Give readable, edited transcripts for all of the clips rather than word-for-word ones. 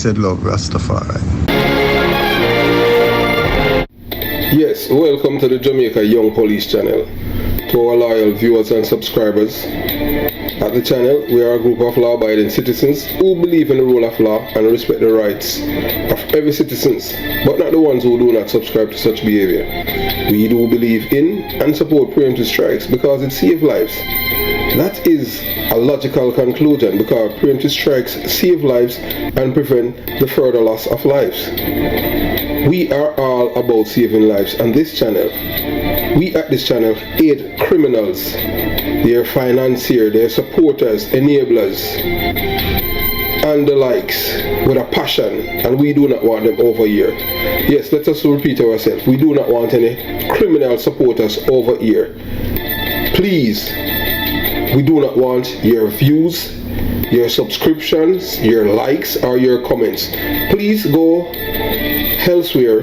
Said love Rastafari. Yes, welcome to the Jamaica Young Police channel. To our loyal viewers and subscribers, at the channel we are a group of law-abiding citizens who believe in the rule of law and respect the rights of every citizens, but not the ones who do not subscribe to such behavior. We do believe in and support preemptive strikes because it saves lives. That is a logical conclusion because preemptive strikes save lives and prevent the further loss of lives. We are all about saving lives on this channel. We at this channel aid criminals, their financiers, their supporters, enablers, and the likes with a passion, and we do not want them over here. Yes, let us repeat ourselves. We do not want any criminal supporters over here. Please, we do not want your views, your subscriptions, your likes, or your comments. Please go elsewhere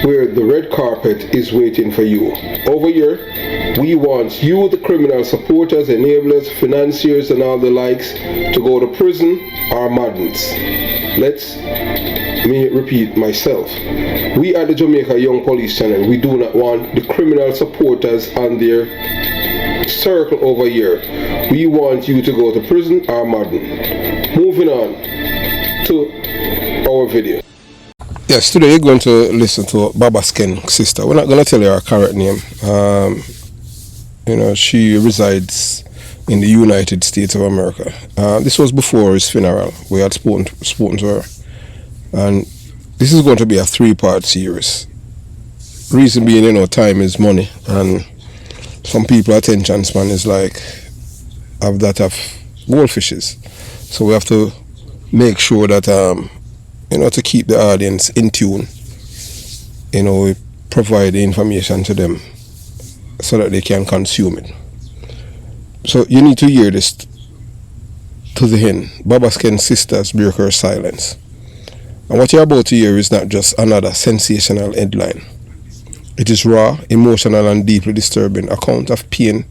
where the red carpet is waiting for you. Over here, we want you, the criminal supporters, enablers, financiers, and all the likes, to go to prison or madness. Let me repeat myself. We at the Jamaica Young Police channel, we do not want the criminal supporters and their circle over here. We want you to go to prison or madden. Moving on to our video. Yes, today you're going to listen to Baba SKENG's sister. We're not going to tell you her correct name. She resides in the United States of America. This was before his funeral. We had spoken to her. And this is going to be a 3-part series. Reason being, time is money. And some people attention span is like of that of goldfishes. So we have to make sure that to keep the audience in tune, we provide the information to them so that they can consume it. So you need to hear this to the end. Baba SKENG's sisters break her silence. And what you're about to hear is not just another sensational headline. It is raw, emotional, and deeply disturbing account of pain,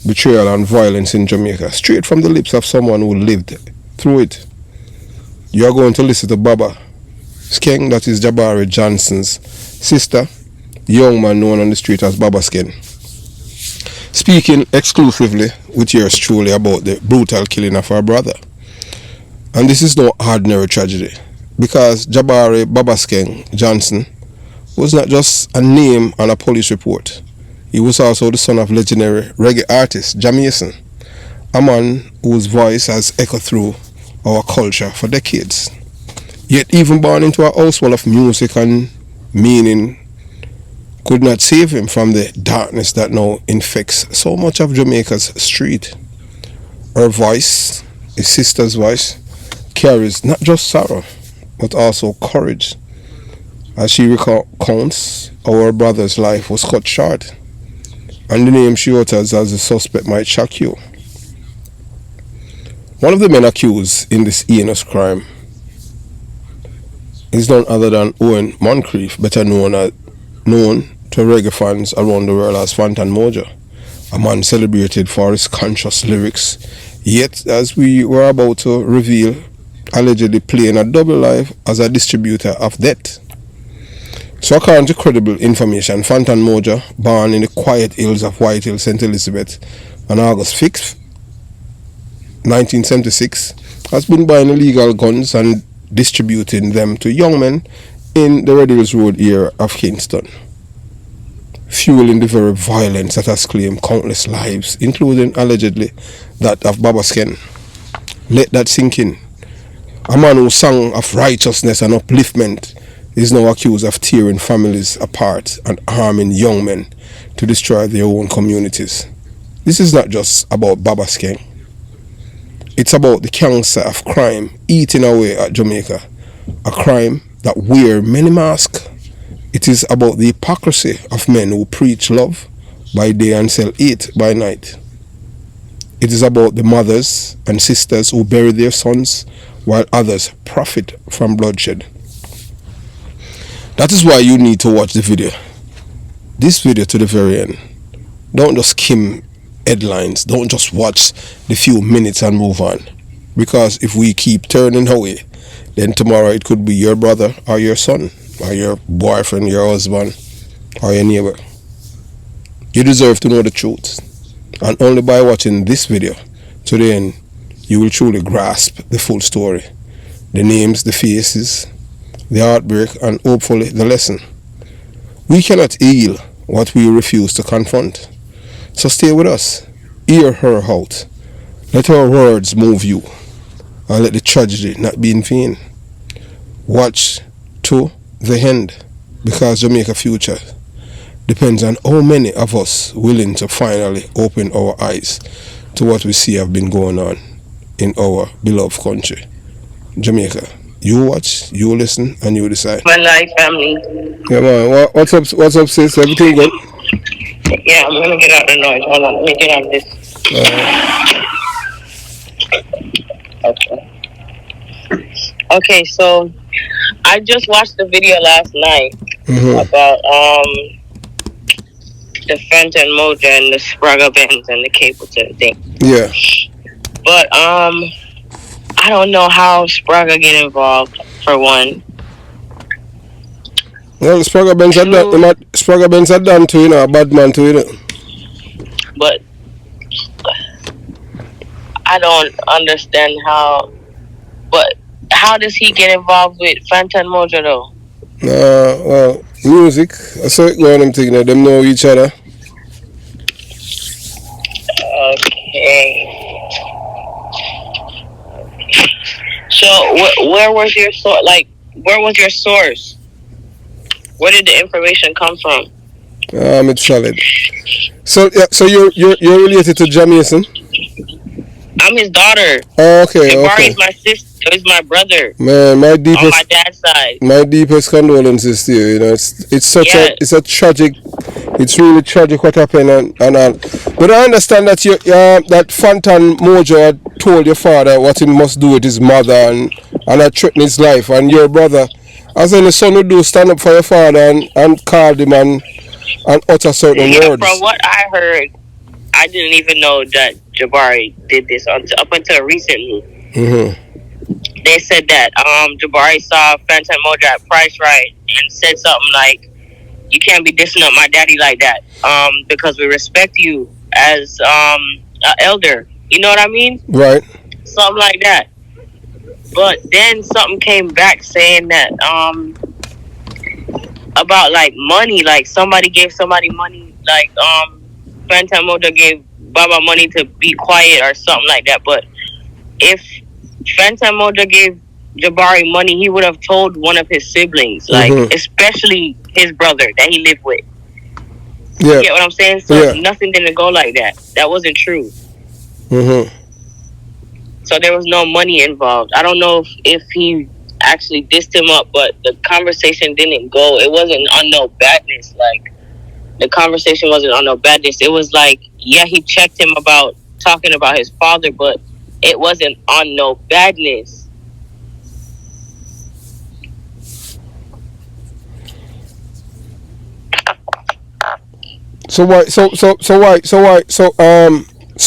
betrayal, and violence in Jamaica, straight from the lips of someone who lived through it. You are going to listen to Baba SKENG, that is Jabari Johnson's sister, the young man known on the street as Baba SKENG, speaking exclusively with yours truly about the brutal killing of her brother. And this is no ordinary tragedy, because Jabari Baba SKENG Johnson was not just a name on a police report. He was also the son of legendary reggae artist Jah Mason, a man whose voice has echoed through our culture for decades. Yet even born into a house full of music and meaning could not save him from the darkness that now infects so much of Jamaica's street. Her voice, his sister's voice, carries not just sorrow but also courage, as she recounts how her brother's life was cut short, and the name she utters as the suspect might shock you. One of the men accused in this heinous crime is none other than Owen Moncrief, better known to reggae fans around the world as FANTON MOJAH, a man celebrated for his conscious lyrics, yet, as we were about to reveal, allegedly playing a double life as a distributor of death. So according to credible information, FANTON MOJAH, born in the quiet hills of White Hill, St. Elizabeth on August 5th, 1976, has been buying illegal guns and distributing them to young men in the Red Hills Road area of Kingston, fueling the very violence that has claimed countless lives, including allegedly that of Baba SKENG. Let that sink in. A man who sang of righteousness and upliftment is now accused of tearing families apart and harming young men to destroy their own communities. This is not just about Baba SKENG. It's about the cancer of crime eating away at Jamaica, a crime that wears many masks. It is about the hypocrisy of men who preach love by day and sell hate by night. It is about the mothers and sisters who bury their sons while others profit from bloodshed. That is why you need to watch the video. This video to the very end. Don't just skim headlines. Don't just watch the few minutes and move on. Because if we keep turning away, Then tomorrow it could be your brother or your son or your boyfriend, your husband, or your neighbor. You deserve to know the truth. And only by watching this video to the end, you will truly grasp the full story. The names, the faces, the heartbreak, and hopefully the lesson. We cannot heal what we refuse to confront. So stay with us. Hear her out. Let our words move you. And let the tragedy not be in vain. Watch to the end. Because Jamaica future depends on how many of us willing to finally open our eyes to what we see have been going on in our beloved country. Jamaica. You watch, you listen, and you decide. My life, family. Yeah, man. What's up, sis? Everything good? Yeah, I'm gonna get out the noise. Hold on, let me get out of this. Okay. Okay, so I just watched the video last night about the FANTON, MOJAH, and the Sprague bands and the Capleton thing. Yeah. But I don't know how Sprague get involved, for one. Well, Sprague bands are done to, you know, a bad man to, you know. But I don't understand how. But how does he get involved with FANTON, MOJAH though? Well, music. I saw it going, I'm thinking that them know each other. Okay. So where was your source? Like, where was your source? Where did the information come from? It's solid. So yeah, so you're related to Jamaican? I'm his daughter. Oh, okay. Jabari is my sister. Is my brother. Man, on my dad's side. My deepest condolences to you. You know, it's such a tragic. It's really tragic what happened and but I understand that that FANTON MOJAH had told your father what he must do with his mother and had threatened his life, and your brother, as any son would do, stand up for your father and call him and utter certain words. From what I heard, I didn't even know that Jabari did this up until recently. They said that Jabari saw FANTON MOJAH at Price Right and said something like, "You can't be dissing up my daddy like that because we respect you as an elder." You know what I mean? Right. Something like that. But then something came back saying that about like money, like somebody gave somebody money, like FANTON MOJAH gave Baba money to be quiet or something like that. But if FANTON MOJAH gave Jabari money, he would have told one of his siblings, like especially his brother that he lived with. Yeah. You get what I'm saying? So nothing didn't go like that. That wasn't true. So there was no money involved. I don't know if he actually dissed him up, but the conversation didn't go. It wasn't on no badness. Like, the conversation wasn't on no badness. It was like, yeah, he checked him about talking about his father, but it wasn't on no badness. So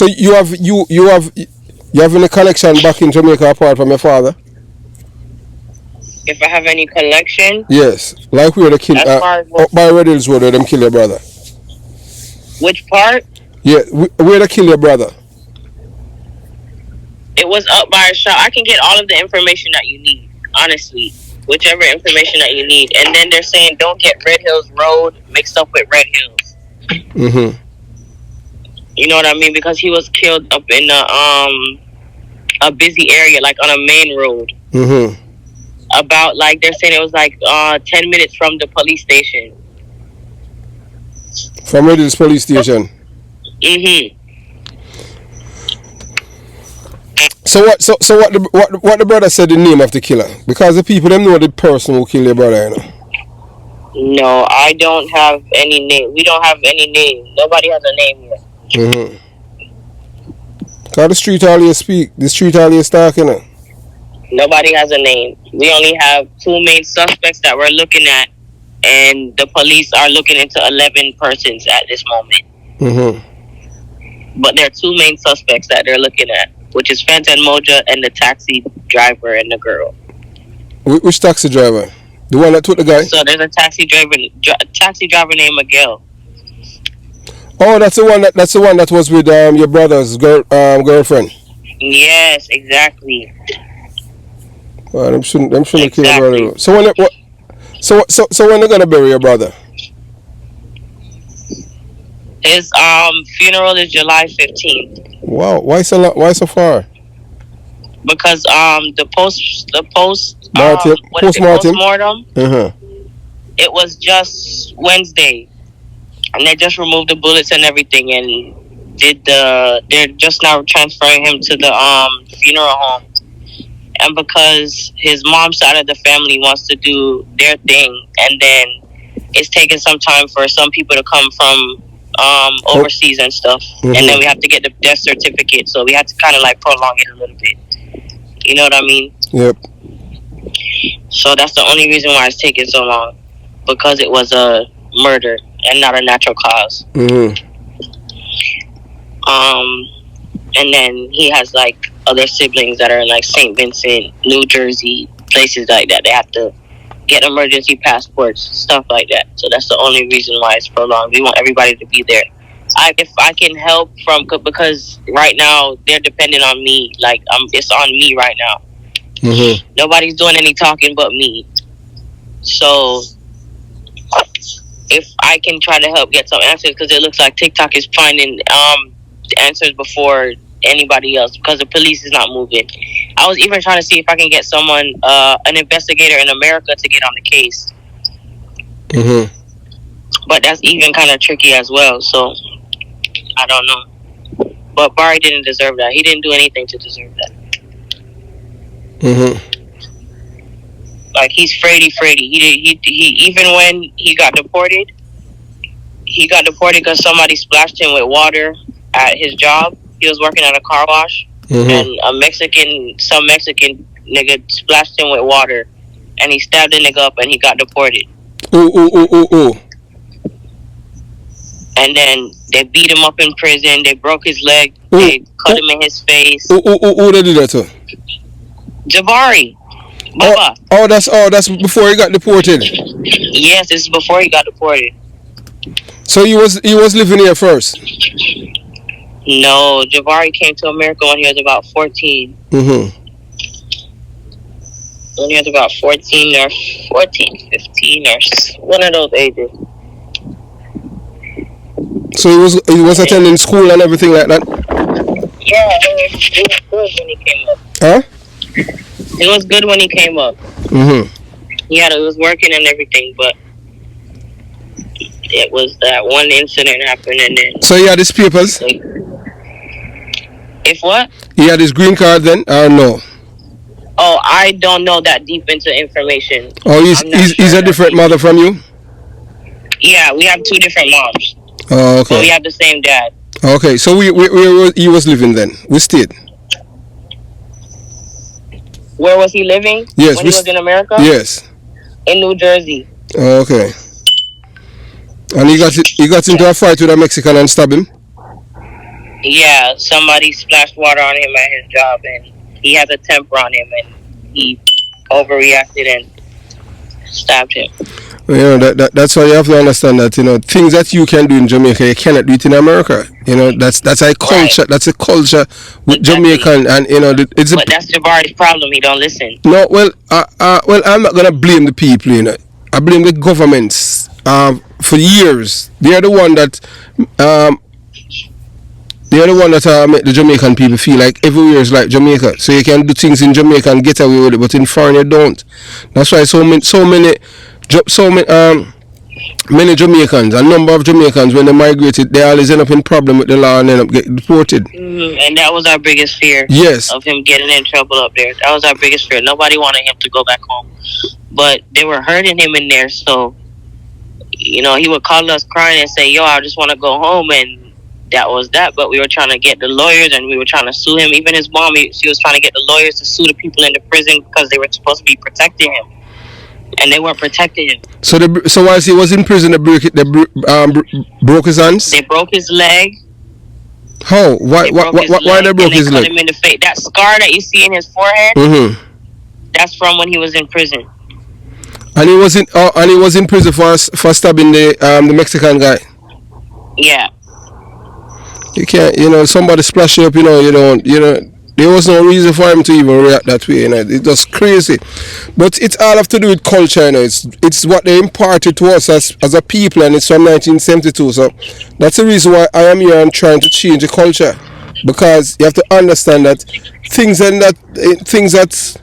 you have any connection back in Jamaica apart from your father? If I have any connection? Yes. Like where they kill up by Red Hills Road where them kill your brother. Which part? Yeah, where they kill your brother. It was up by a shop. I can get all of the information that you need, honestly. Whichever information that you need. And then they're saying don't get Red Hills Road mixed up with Red Hills. You know what I mean? Because he was killed up in a busy area, like on a main road. About, like, they're saying it was like 10 minutes from the police station. From Red Hills police station? So what the brother said the name of the killer? Because the people them know the person who killed your brother, you know. No, I don't have any name. We don't have any name. Nobody has a name yet. Cause the street all you speak, the street all you talk, you know. Nobody has a name. We only have 2 main suspects that we're looking at, and the police are looking into 11 persons at this moment. But there are 2 main suspects that they're looking at, which is FANTON MOJAH and the taxi driver and the girl. Which taxi driver? The one that took the guy? So there's a taxi driver named Miguel. Oh, that's the one that was with your brother's girlfriend. Yes, exactly. Well, them shouldn't kill your brother. So when they gonna bury your brother? His funeral is July 15th. Wow, why so far? Because the postmortem. It was just Wednesday, and they just removed the bullets and everything, and they're just now transferring him to the funeral home. And because his mom's side of the family wants to do their thing, and then it's taking some time for some people to come from overseas and stuff, and then we have to get the death certificate, so we have to kind of like prolong it a little bit. You know what I mean? Yep. So that's the only reason why it's taking so long, because it was a murder and not a natural cause. And then he has like other siblings that are in like St. Vincent, New Jersey, places like that. They have to get emergency passports, stuff like that. So that's the only reason why it's prolonged. We want everybody to be there. If I can help because right now they're dependent on me. Like it's on me right now. Nobody's doing any talking but me. So if I can try to help get some answers, because it looks like TikTok is finding the answers before anybody else, because the police is not moving. I was even trying to see if I can get someone, an investigator in America, to get on the case. But that's even kind of tricky as well. So I don't know. But Barry didn't deserve that. He didn't do anything to deserve that. Like, he's Freddy. He even when he got deported because somebody splashed him with water at his job. He was working at a car wash, and some Mexican nigga splashed him with water, and he stabbed the nigga up, and he got deported. And then they beat him up in prison. They broke his leg. They cut him in his face. Who they did that to? Jabari. Baba. That's before he got deported. Yes, this is before he got deported. So he was living here first. No, Jabari came to America when he was about 14. When he was about 14 or 15 or one of those ages. So he was attending school and everything like that? Yeah, it was good when he came up. Huh? It was good when he came up. Yeah, it was working and everything, but it was that one incident happened, and then... So he had his papers? If what? He had his green card then, or no? Oh, I don't know that deep into information. Oh, he's a different mother from you? Yeah, we have two different moms. Oh, okay. But we have the same dad. Okay, so where he was living then? Which state? Where was he living? Yes. When he was in America? Yes. In New Jersey. Oh, okay. And he got into a fight with a Mexican and stabbed him? Yeah, somebody splashed water on him at his job, and he has a temper on him, and he overreacted and stabbed him. You know, that's why you have to understand that, you know, things that you can do in Jamaica, you cannot do it in America. You know, that's a culture. Right. That's a culture with Jamaican, and you know, but that's Jabari's problem. He don't listen. No, well, I'm not gonna blame the people. You know, I blame the governments. For years, they're the one that make the Jamaican people feel like everywhere is like Jamaica. So you can do things in Jamaica and get away with it, but in foreign you don't. That's why so many Jamaicans, a number of Jamaicans, when they migrated, they always end up in problem with the law and end up getting deported. And that was our biggest fear. Yes. Of him getting in trouble up there. That was our biggest fear. Nobody wanted him to go back home, but they were hurting him in there. So, you know, he would call us crying and say, "Yo, I just want to go home," and that was that. But we were trying to get the lawyers, and we were trying to sue him. Even his mom, she was trying to get the lawyers to sue the people in the prison because they were supposed to be protecting him. And they weren't protecting him. So while he was in prison, they broke his hands? They broke his leg. How? Why they broke his leg? Cut him in the face. That scar that you see in his forehead, That's from when he was in prison. And he was in prison for stabbing the Mexican guy. Yeah. You can't, somebody splash you up, there was no reason for him to even react that way, It's just crazy. But it's all have to do with culture, It's what they imparted to us as a people, and it's from 1972. So that's the reason why I am here and trying to change the culture, because you have to understand that things that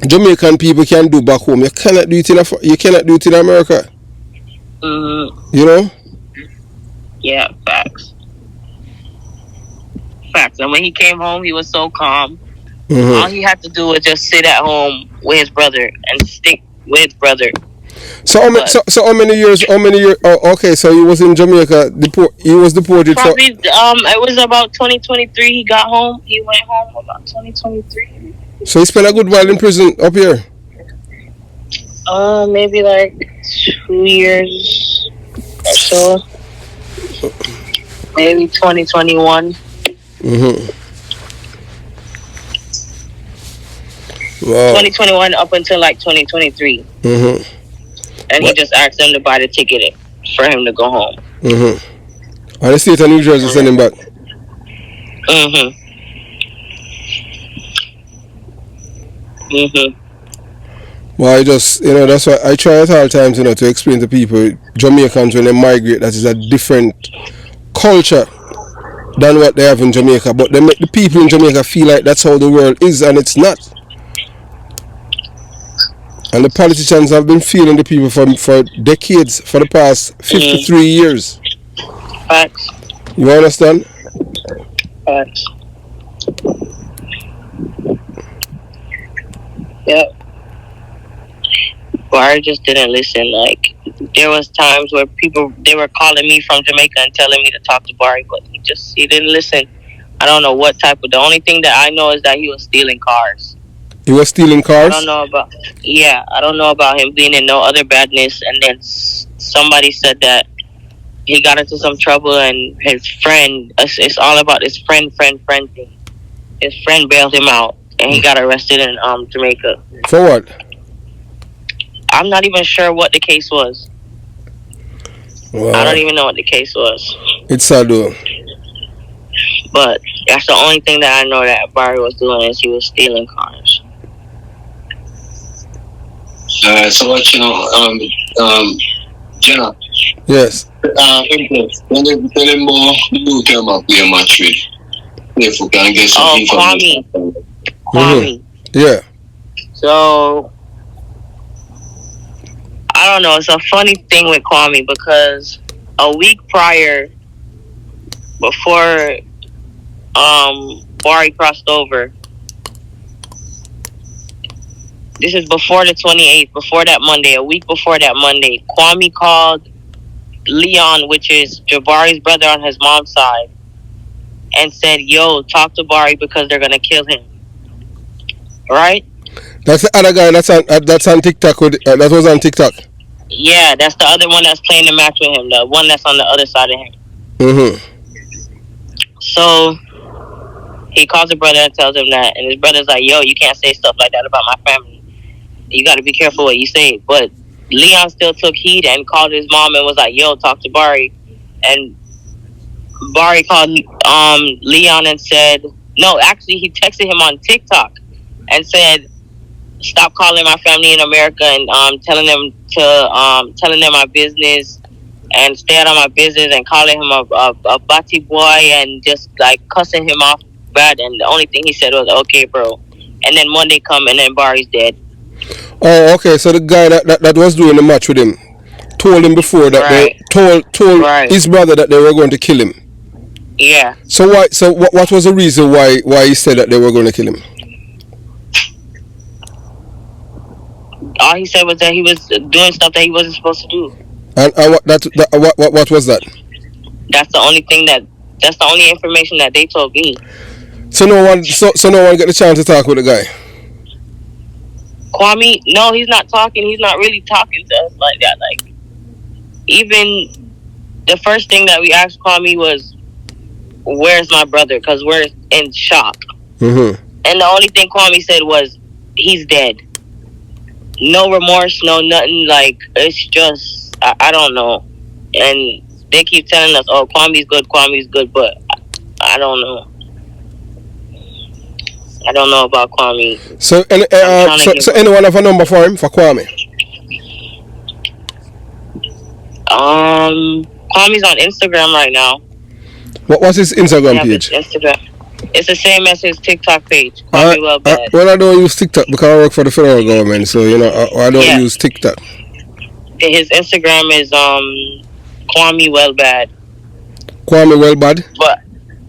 Jamaican people can do back home, you cannot do it in America. Mm-hmm. Yeah, facts. And when he came home, he was so calm. Mm-hmm. All he had to do was just sit at home with his brother and stick with his brother. So how many years? Oh, okay, so he was in Jamaica. He was deported. Probably. It was about 2023. He got home. He went home about 2023. So he spent a good while in prison up here. Maybe like 2 years or so. Maybe 2021. Mm-hmm. Wow. 2021 up until like 2023. Mm-hmm. And he just asked them to buy the ticket for him to go home. Mm-hmm. And the state of New Jersey sent him back. Mm-hmm. Mm-hmm. Well, I just, that's why I try at all times, to explain to people, Jamaicans, when they migrate, that is a different culture than what they have in Jamaica. But they make the people in Jamaica feel like that's how the world is, and it's not. And the politicians have been feeling the people for decades, for the past 53 years. Facts. You understand? Facts. Yep. But I just didn't listen. Like, there was times where they were calling me from Jamaica and telling me to talk to Barry, but he didn't listen. I don't know what type of. The only thing that I know is that he was stealing cars. He was stealing cars? I don't know about him being in no other badness. And then somebody said that he got into some trouble and his friend, it's all about this friend thing. His friend bailed him out and he got arrested in Jamaica. For what? I'm not even sure what the case was. Wow. I don't even know what the case was. It's sad though. But that's the only thing that I know that Barry was doing, is he was stealing cars. So what Jenna? Yes. When they tell them more, you come up play a match with. If we can get some information. Kwame. Yeah. So I don't know. It's a funny thing with Kwame because a week prior, before Barry crossed over. This is before the 28th, before that Monday, a week before that Monday. Kwame called Leon, which is Jabari's brother on his mom's side, and said, yo, talk to Barry because they're going to kill him. Right? That's the other guy that's on TikTok. That was on TikTok. Yeah, that's the other one that's playing the match with him, the one that's on the other side of him. Mm-hmm. So he calls his brother and tells him that, and his brother's like, yo, you can't say stuff like that about my family. You got to be careful what you say. But Leon still took heed and called his mom and was like, yo, talk to Barry. And Barry called Leon and said, no, actually he texted him on TikTok and said, stop calling my family in America and telling them my business and stay out of my business, and calling him a batty boy and just like cussing him off bad. And the only thing he said was, okay, bro. And then Monday come and then Barry's dead. Oh, okay. So the guy that was doing the match with him told him before that right. they told right. his brother that they were going to kill him. Yeah. So why? So what was the reason why he said that they were going to kill him? All he said was that he was doing stuff that he wasn't supposed to do. And what was that? That's the only thing that's the only information that they told me. So no one get the chance to talk with the guy. Kwame, no, he's not talking. He's not really talking to us like that. Like, even the first thing that we asked Kwame was, "Where's my brother?" Because we're in shock. Mm-hmm. And the only thing Kwame said was, he's dead. No remorse, no nothing. Like, it's just, I don't know. And they keep telling us, oh, Kwame's good, but I don't know. I don't know about Kwame. So anyone have a number for him, for Kwame? Kwame's on Instagram right now. What was his Instagram page? Instagram. It's the same as his TikTok page. Kwame Well Bad. Well, I don't use TikTok because I work for the federal government, so you know I don't use TikTok. His Instagram is Kwame Well Bad. Kwame Well Bad. But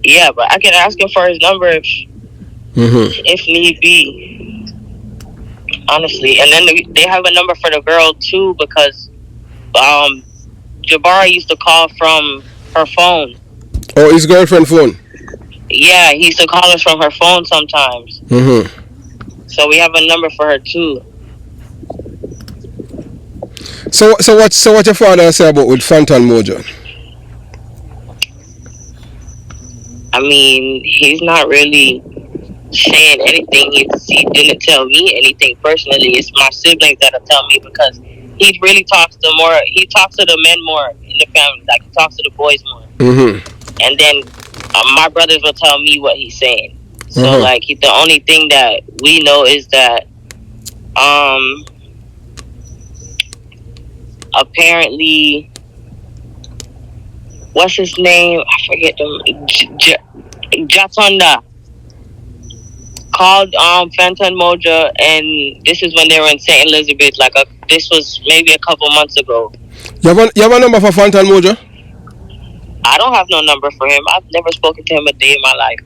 I can ask him for his number if need be. Honestly, and then they have a number for the girl too because Jabari used to call from her phone. Oh, his girlfriend phone. Yeah, he used to call us from her phone sometimes. So we have a number for her too. So what your father say about with FANTON MOJAH? I mean, he's not really saying anything. He didn't tell me anything personally. It's my siblings that'll tell me because he really talks to the men more in the family. Like, he talks to the boys more. And then my brothers will tell me what he's saying. So like, the only thing that we know is that apparently, what's his name? I forget Jatonda called FANTON MOJAH, and this is when they were in St. Elizabeth. This was maybe a couple months ago. You have a number for FANTON MOJAH? I don't have no number for him. I've never spoken to him a day in my life.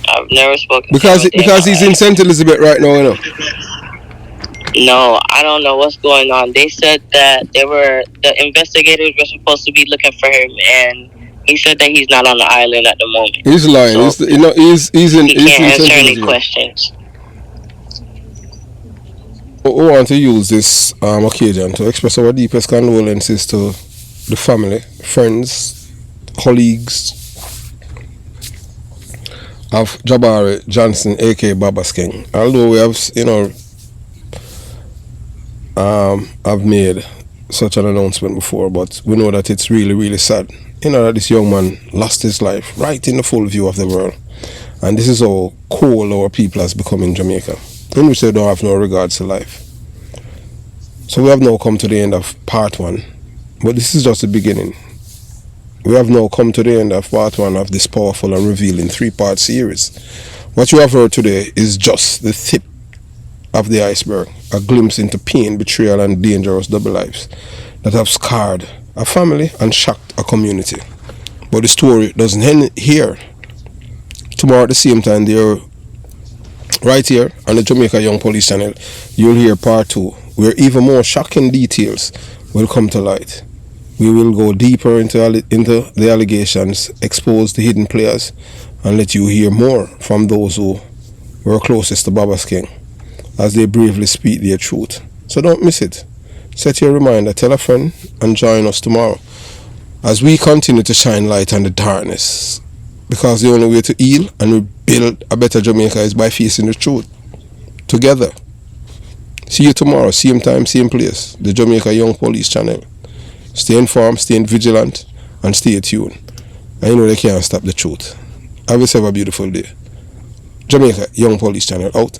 I've never spoken to him because he's in St. Elizabeth right now, you know. No, I don't know what's going on. They said that the investigators were supposed to be looking for him, and he said that he's not on the island at the moment. He's lying. So he can't answer any questions. We want to use this occasion to express our deepest condolences to the family, friends, colleagues of Jabari Johnson, aka Baba SKENG. Although we have, I've made such an announcement before, but we know that it's really, really sad. That this young man lost his life right in the full view of the world. And this is how cold our people has become in Jamaica, in which they don't have no regards to life. So we have now come to the end of part 1, but this is just the beginning. We have now come to the end of part 1 of this powerful and revealing 3-part series. What you have heard today is just the tip of the iceberg, a glimpse into pain, betrayal and dangerous double lives that have scarred a family and shocked a community. But the story doesn't end here. Tomorrow at the same time, right here on the Jamaica Young Police channel, you'll hear part 2, where even more shocking details will come to light. We will go deeper into the allegations, expose the hidden players, and let you hear more from those who were closest to Baba SKENG as they bravely speak their truth. So don't miss it. Set your reminder, tell a friend, and join us tomorrow as we continue to shine light on the darkness. Because the only way to heal and rebuild a better Jamaica is by facing the truth together. See you tomorrow, same time, same place. The Jamaica Young Police channel. Stay informed, stay vigilant, and stay tuned. And you know they can't stop the truth. Have yourself a beautiful day. Jamaica Young Police channel out.